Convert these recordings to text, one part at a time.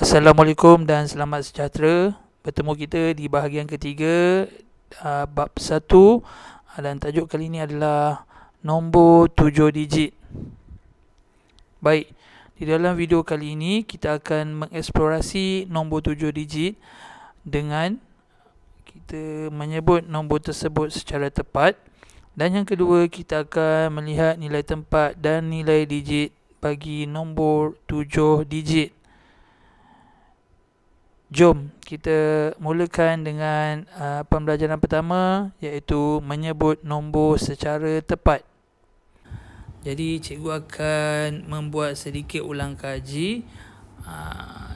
Assalamualaikum dan selamat sejahtera. Bertemu kita di bahagian ketiga, bab 1, dan tajuk kali ini adalah nombor 7 digit. Baik, di dalam video kali ini kita akan mengeksplorasi nombor 7 digit dengan kita menyebut nombor tersebut secara tepat. Dan yang kedua, kita akan melihat nilai tempat dan nilai digit bagi nombor 7 digit. Jom kita mulakan dengan pembelajaran pertama, iaitu menyebut nombor secara tepat. Jadi cikgu akan membuat sedikit ulang kaji.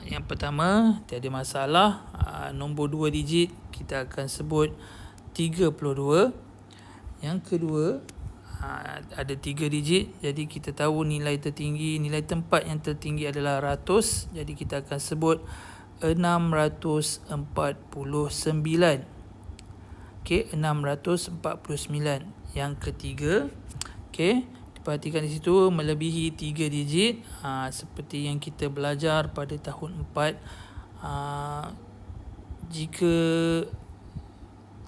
Yang pertama, tiada masalah, nombor 2 digit kita akan sebut 32. Yang kedua, ada 3 digit, jadi kita tahu nilai tertinggi, nilai tempat yang tertinggi adalah ratus, jadi kita akan sebut 649. Okey, 649. Yang ketiga, okey, perhatikan di situ melebihi 3 digit, seperti yang kita belajar pada tahun 4. Jika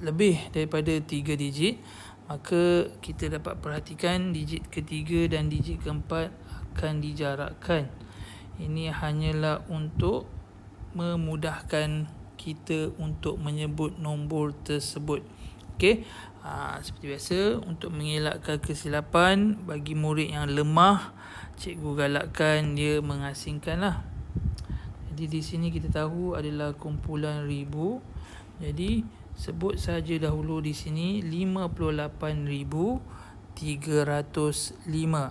lebih daripada 3 digit, maka kita dapat perhatikan digit ketiga dan digit keempat akan dijarakkan. Ini hanyalah untuk memudahkan kita untuk menyebut nombor tersebut. Okey, seperti biasa, untuk mengelakkan kesilapan bagi murid yang lemah, cikgu galakkan dia mengasingkanlah. Jadi di sini kita tahu adalah kumpulan ribu. Jadi sebut saja dahulu di sini 58,305.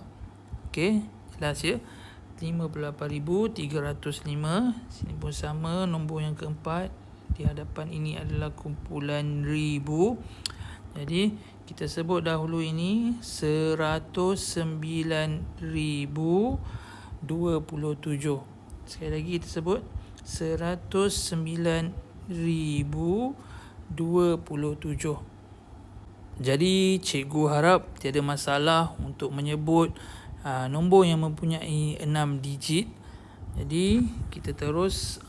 Okey, jelas ya? 58,305. Sini pun sama, nombor yang keempat di hadapan ini adalah kumpulan ribu. Jadi kita sebut dahulu ini 109,027. Sekali lagi kita sebut 109,027. Jadi cikgu harap tiada masalah untuk menyebut nombor yang mempunyai 6 digit. Jadi kita terus,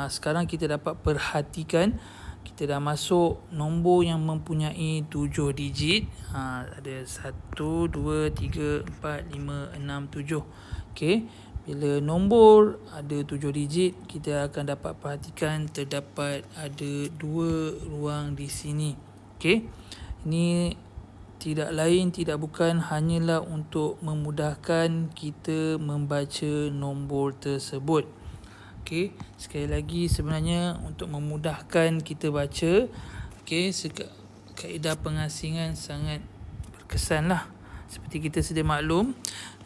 sekarang kita dapat perhatikan kita dah masuk nombor yang mempunyai 7 digit. Ada 1, 2, 3, 4, 5, 6, 7. Okey, bila nombor ada 7 digit, kita akan dapat perhatikan terdapat ada 2 ruang di sini. Okey, ini tidak lain tidak bukan hanyalah untuk memudahkan kita membaca nombor tersebut. Okey, sekali lagi, sebenarnya untuk memudahkan kita baca, okey, kaedah pengasingan sangat berkesanlah. Seperti kita sedia maklum,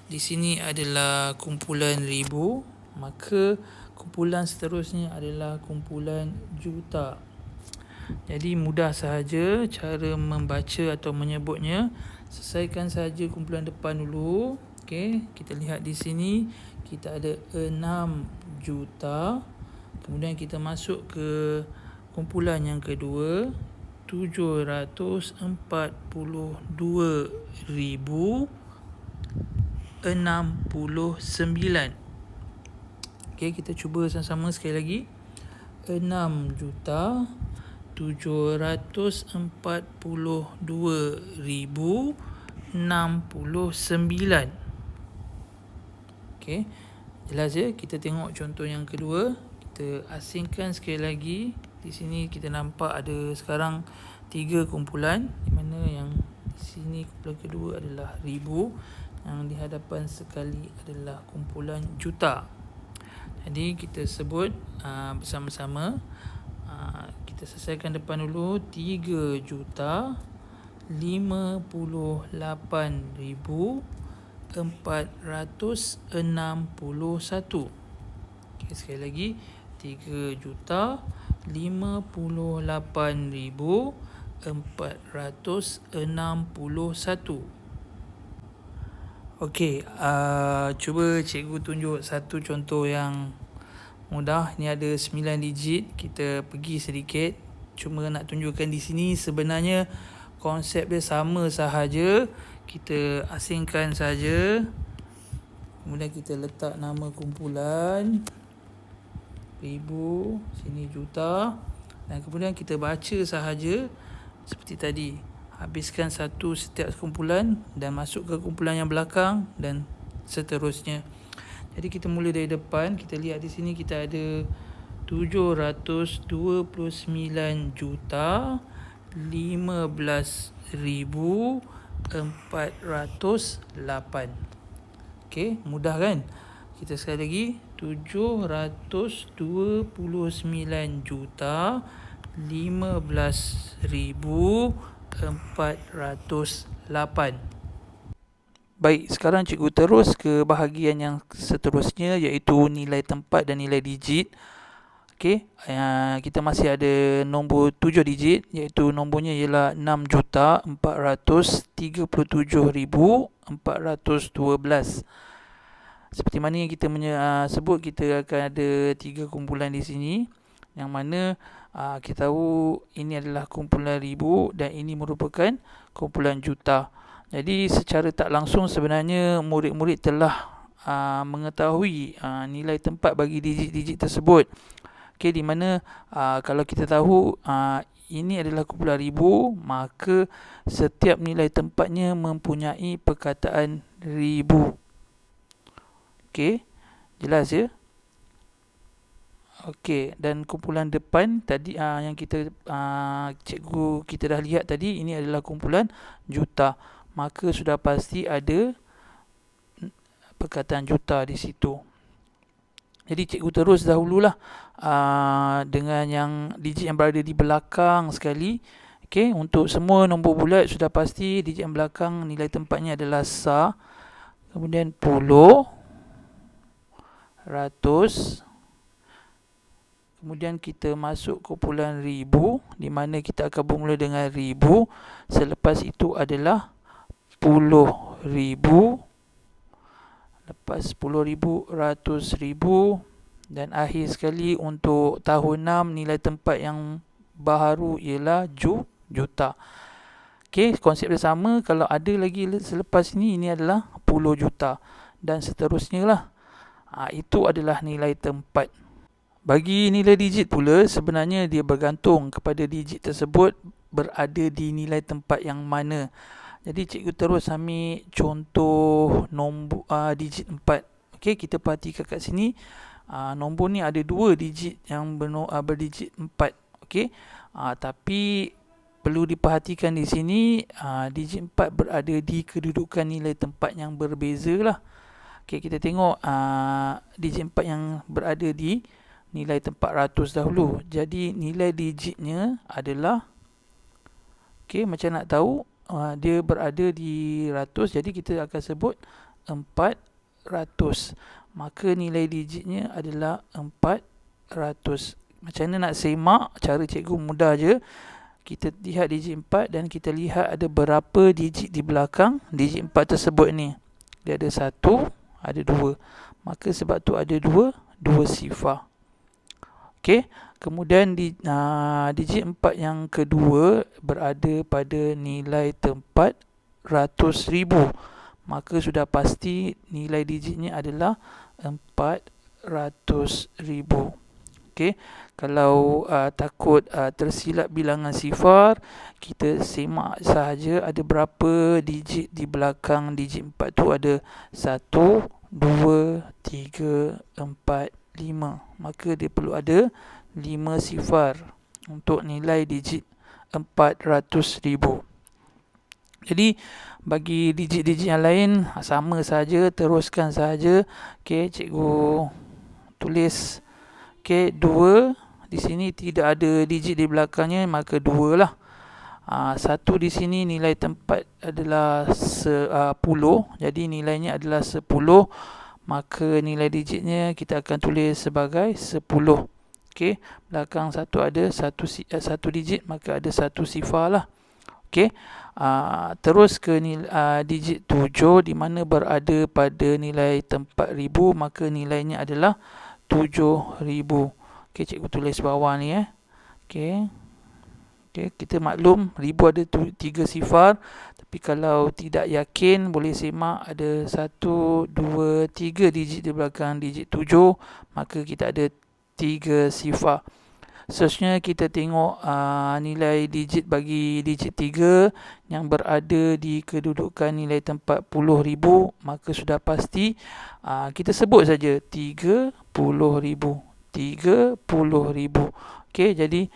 di sini adalah kumpulan ribu, maka kumpulan seterusnya adalah kumpulan juta. Jadi mudah sahaja cara membaca atau menyebutnya. Selesaikan sahaja kumpulan depan dulu. Okey, kita lihat di sini kita ada 6 juta. Kemudian kita masuk ke kumpulan yang kedua, 742,069. Okey, kita cuba sama-sama sekali lagi. 6,742,069. Okey, jelas ya? Kita tengok contoh yang kedua. Kita asingkan sekali lagi. Di sini kita nampak ada sekarang 3 kumpulan, di mana yang di sini kumpulan kedua adalah ribu, yang di hadapan sekali adalah kumpulan juta. Jadi kita sebut bersama-sama. Kita selesaikan depan dulu. 3,58,461. Okay, sekali lagi, 3,58,461. Okey, cuba cikgu tunjuk satu contoh yang mudah. Ni ada 9 digit. Kita pergi sedikit. Cuma nak tunjukkan di sini sebenarnya konsep dia sama sahaja. Kita asingkan saja. Kemudian kita letak nama kumpulan. ribu, sini juta, dan kemudian kita baca sahaja seperti tadi. Habiskan satu setiap kumpulan dan masuk ke kumpulan yang belakang dan seterusnya. Jadi kita mula dari depan. Kita lihat di sini kita ada 729 juta 15,408. Okey, mudah kan? Kita sekali lagi, 729 juta 15,408. Baik, sekarang cikgu terus ke bahagian yang seterusnya, iaitu nilai tempat dan nilai digit. Okey, kita masih ada nombor 7 digit, iaitu nombornya ialah 6,437,412. Seperti mana yang kita sebut, kita akan ada 3 kumpulan di sini, yang mana kita tahu ini adalah kumpulan ribu dan ini merupakan kumpulan juta. Jadi secara tak langsung sebenarnya murid-murid telah mengetahui nilai tempat bagi digit-digit tersebut. Okey, di mana kalau kita tahu ini adalah kumpulan ribu, maka setiap nilai tempatnya mempunyai perkataan ribu. Okey, jelas ya? Okey, dan kumpulan depan tadi yang kita kita dah lihat tadi, ini adalah kumpulan juta. Maka sudah pasti ada perkataan juta di situ. Jadi cikgu terus dahululah dengan yang digit yang berada di belakang sekali. Okey, untuk semua nombor bulat sudah pasti digit yang belakang nilai tempatnya adalah sa, kemudian puluh, ratus, kemudian kita masuk kumpulan ribu, di mana kita akan bermula dengan ribu. Selepas itu adalah puluh ribu, lepas 10,000, 100,000, dan akhir sekali untuk tahun 6 nilai tempat yang baharu ialah juta. Okey, konsep dia sama. Kalau ada lagi selepas ini adalah 10 juta dan seterusnya lah. Itu adalah nilai tempat. Bagi nilai digit pula, sebenarnya dia bergantung kepada digit tersebut berada di nilai tempat yang mana. Jadi cikgu terus ambil contoh nombor digit 4. Okey, kita perhatikan kat sini. Nombor ni ada 2 digit yang berdigit 4. Okey. Tapi perlu diperhatikan di sini, digit 4 berada di kedudukan nilai tempat yang berbeza lah. Okey, kita tengok digit 4 yang berada di nilai tempat ratus dahulu. Jadi nilai digitnya adalah, okey, macam nak tahu dia berada di ratus, jadi kita akan sebut 400. Maka nilai digitnya adalah 400. Macam mana nak semak? Cara cikgu mudah je. Kita lihat digit 4 dan kita lihat ada berapa digit di belakang digit 4 tersebut ni. Dia ada 1, ada 2. Maka sebab tu ada 2 sifar. Okey, kemudian digit 4 yang kedua berada pada nilai tempat ratus ribu. Maka sudah pasti nilai digitnya adalah 400,000. Okey, kalau takut tersilap bilangan sifar, kita semak sahaja ada berapa digit di belakang digit 4 tu. Ada 1, 2, 3, 4, 5. Maka dia perlu ada 5 sifar untuk nilai digit 400,000. Jadi bagi digit-digit yang lain sama saja, teruskan saja. Okey, cikgu tulis. Okey, 2 di sini tidak ada digit di belakangnya, maka 2 lah. 1 di sini nilai tempat adalah 10, jadi nilainya adalah 10. Maka nilai digitnya kita akan tulis sebagai 10. Okey, belakang 1 ada 1 digit, maka ada 1 sifar lah. Okey, terus ke digit 7, di mana berada pada nilai tempat ribu, maka nilainya adalah 7,000. Okey, cikgu tulis bawah ni Okey. Okey, kita maklum ribu ada 3 sifar. Tapi kalau tidak yakin, boleh semak ada 1, 2, 3 digit di belakang digit 7. Maka kita ada 3 sifar. Seterusnya kita tengok nilai digit bagi digit 3 yang berada di kedudukan nilai tempat puluh ribu. Maka sudah pasti kita sebut saja 30,000. 30,000. Okey, jadi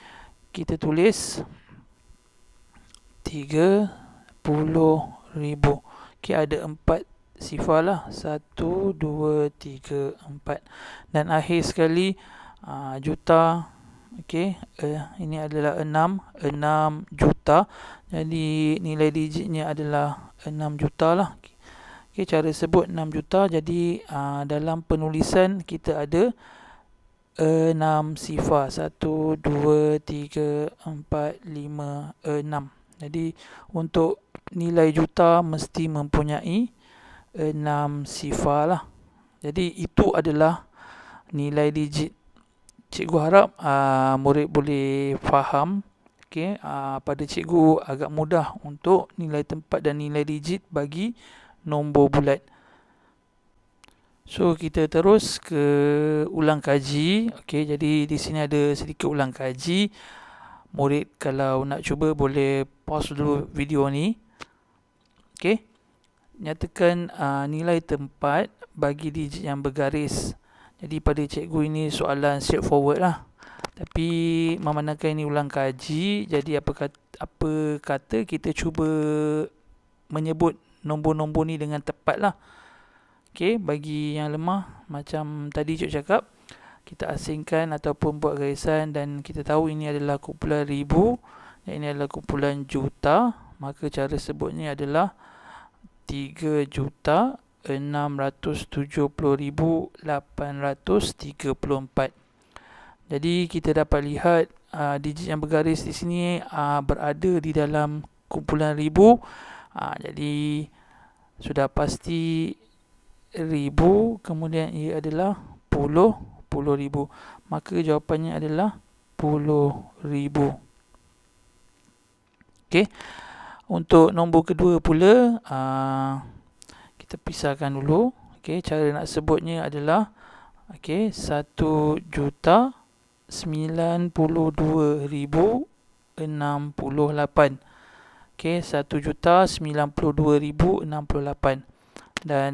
kita tulis 30,000. Okey, ada 4 sifar lah. 1, 2, 3, 4. Dan akhir sekali juta. Okey, ini adalah 6 juta. Jadi nilai digitnya adalah 6 juta lah. Okey, cara sebut 6 juta. Jadi dalam penulisan kita ada 6 sifar. 1, 2, 3, 4, 5, 6. Jadi untuk nilai juta mesti mempunyai 6 sifar lah. Jadi itu adalah nilai digit. Cikgu harap murid boleh faham. Okay, pada cikgu agak mudah untuk nilai tempat dan nilai digit bagi nombor bulat. So kita terus ke ulang kaji. Okay, jadi di sini ada sedikit ulang kaji. Murid kalau nak cuba boleh pause dulu video ni. Okay, nyatakan nilai tempat bagi digit yang bergaris. Jadi pada cikgu ini soalan straightforward lah. Tapi memandangkan ini ulang kaji, jadi apa kata kita cuba menyebut nombor-nombor ni dengan tepat lah. Okey, bagi yang lemah, macam tadi cikgu cakap, kita asingkan ataupun buat garisan dan kita tahu ini adalah kumpulan ribu dan ini adalah kumpulan juta. Maka cara sebutnya adalah 3,670,834. Jadi kita dapat lihat digit yang bergaris di sini berada di dalam kumpulan ribu. Jadi sudah pasti ribu, kemudian ia adalah puluh ribu. Maka jawapannya adalah 10,000. Okey. Untuk nombor kedua pula, kita pisahkan dulu. Okey, cara nak sebutnya adalah 1,92,068. Okey, 1,92,068. Dan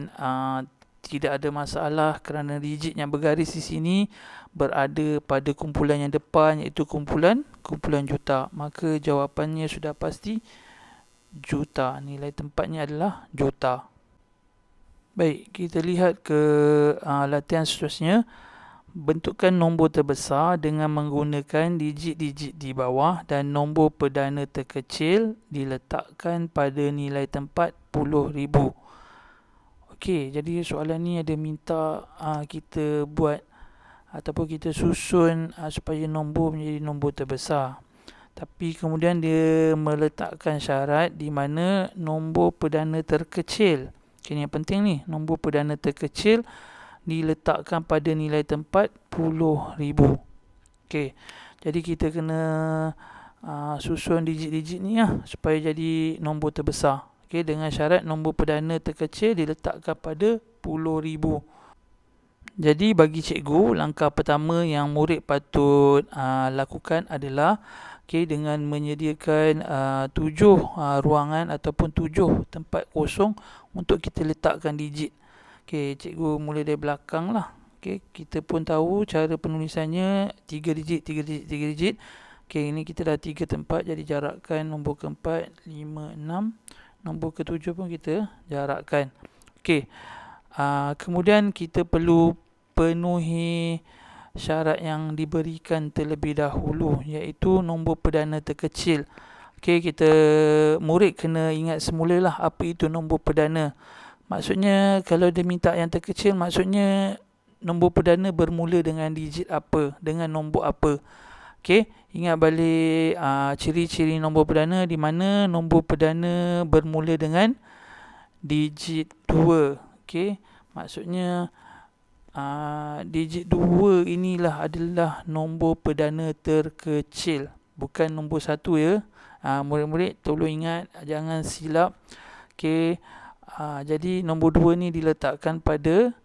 tidak ada masalah kerana digit yang bergaris di sini berada pada kumpulan yang depan, iaitu kumpulan juta. Maka jawapannya sudah pasti juta. Nilai tempatnya adalah juta. Baik, kita lihat ke latihan seterusnya. Bentukkan nombor terbesar dengan menggunakan digit-digit di bawah dan nombor perdana terkecil diletakkan pada nilai tempat 10,000. Okey, jadi soalan ni ada minta kita buat ataupun kita susun supaya nombor menjadi nombor terbesar. Tapi kemudian dia meletakkan syarat di mana nombor perdana terkecil. Ini yang penting ni, nombor perdana terkecil diletakkan pada nilai tempat 10,000. Okey, jadi kita kena susun digit-digit ni supaya jadi nombor terbesar. Okey, dengan syarat nombor perdana terkecil diletakkan pada 10,000. Jadi bagi cikgu, langkah pertama yang murid patut lakukan adalah dengan menyediakan 7 ruangan ataupun 7 tempat kosong untuk kita letakkan digit. Cikgu mula dari belakang lah. Kita pun tahu cara penulisannya 3 digit. Ini kita dah 3 tempat, jadi jarakkan nombor keempat 5, 6. Nombor ketujuh pun kita jarakkan. Kemudian kita perlu penuhi syarat yang diberikan terlebih dahulu, iaitu nombor perdana terkecil. Murid kena ingat semula lah apa itu nombor perdana. Maksudnya kalau dia minta yang terkecil, maksudnya nombor perdana bermula dengan digit apa, dengan nombor apa. Ingat balik ciri-ciri nombor perdana, di mana nombor perdana bermula dengan digit 2. Maksudnya digit 2 inilah adalah nombor perdana terkecil, bukan nombor 1 ya. Murid-murid tolong ingat, jangan silap. Jadi nombor 2 ni diletakkan pada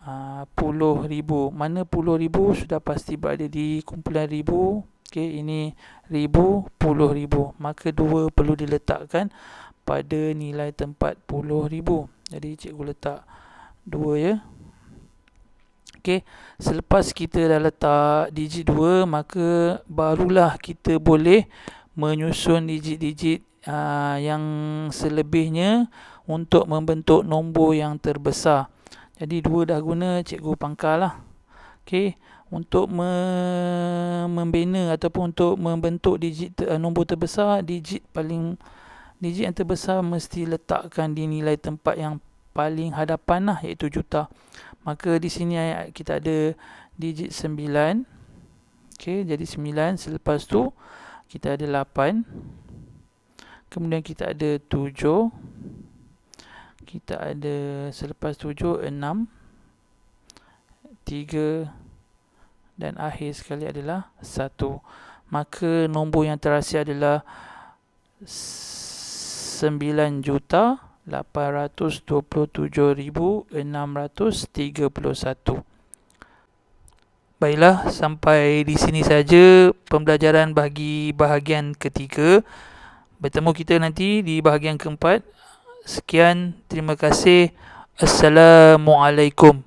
10,000. Mana 10,000 sudah pasti berada di kumpulan ribu. Okey, ini ribu, 10,000. Maka 2 perlu diletakkan pada nilai tempat 10,000. Jadi cikgu letak 2 ya. Okey, selepas kita dah letak digit 2, maka barulah kita boleh menyusun digit-digit yang selebihnya untuk membentuk nombor yang terbesar. Jadi 2 dah guna, cikgu pangkal lah. Okey, untuk membina ataupun untuk membentuk digit nombor terbesar, digit yang terbesar mesti letakkan di nilai tempat yang paling hadapan lah, iaitu juta. Maka di sini kita ada digit 9. Okey, jadi 9. Selepas tu kita ada 8. Kemudian kita ada 7. Kita ada selepas 7, 6, 3 dan akhir sekali adalah 1. Maka nombor yang terhasil adalah 9,827,631. Baiklah, sampai di sini saja pembelajaran bagi bahagian ketiga. Bertemu kita nanti di bahagian keempat. Sekian, terima kasih. Assalamualaikum.